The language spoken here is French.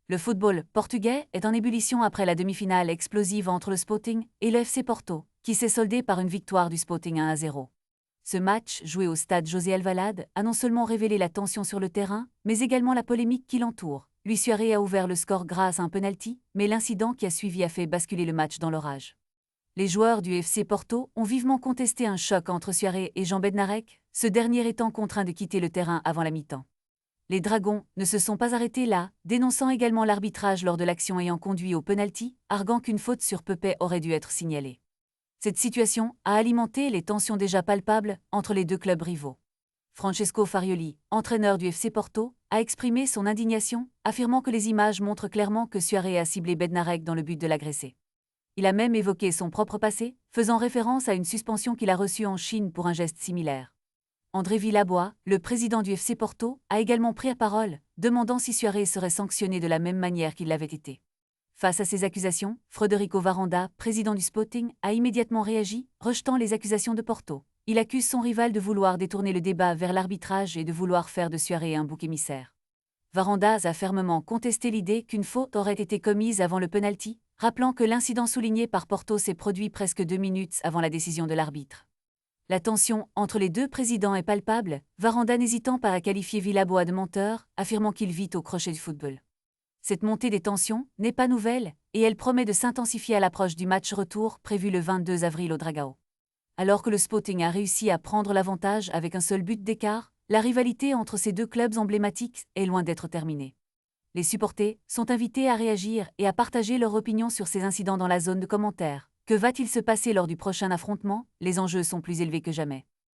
Le football portugais est en ébullition après la demi-finale explosive entre le Sporting et le FC Porto, qui s'est soldée par une victoire du Sporting 1-0. Ce match, joué au stade José Alvalade, a non seulement révélé la tension sur le terrain, mais également la polémique qui l'entoure. Luis Suarez a ouvert le score grâce à un penalty, mais l'incident qui a suivi a fait basculer le match dans l'orage. Les joueurs du FC Porto ont vivement contesté un choc entre Suarez et Jean Bednarek, ce dernier étant contraint de quitter le terrain avant la mi-temps. Les Dragons ne se sont pas arrêtés là, dénonçant également l'arbitrage lors de l'action ayant conduit au penalty, arguant qu'une faute sur Pepe aurait dû être signalée. Cette situation a alimenté les tensions déjà palpables entre les deux clubs rivaux. Francesco Farioli, entraîneur du FC Porto, a exprimé son indignation, affirmant que les images montrent clairement que Suarez a ciblé Bednarek dans le but de l'agresser. Il a même évoqué son propre passé, faisant référence à une suspension qu'il a reçue en Chine pour un geste similaire. André Villabois, le président du FC Porto, a également pris la parole, demandant si Suarez serait sanctionné de la même manière qu'il l'avait été. Face à ces accusations, Frederico Varanda, président du Sporting, a immédiatement réagi, rejetant les accusations de Porto. Il accuse son rival de vouloir détourner le débat vers l'arbitrage et de vouloir faire de Suarez un bouc émissaire. Varanda a fermement contesté l'idée qu'une faute aurait été commise avant le penalty, rappelant que l'incident souligné par Porto s'est produit presque 2 minutes avant la décision de l'arbitre. La tension entre les deux présidents est palpable, Varanda n'hésitant pas à qualifier Villabois de menteur, affirmant qu'il vit au crochet du football. Cette montée des tensions n'est pas nouvelle, et elle promet de s'intensifier à l'approche du match retour prévu le 22 avril au Dragao. Alors que le Sporting a réussi à prendre l'avantage avec un seul but d'écart, la rivalité entre ces deux clubs emblématiques est loin d'être terminée. Les supporters sont invités à réagir et à partager leur opinion sur ces incidents dans la zone de commentaires. Que va-t-il se passer lors du prochain affrontement? Les enjeux sont plus élevés que jamais.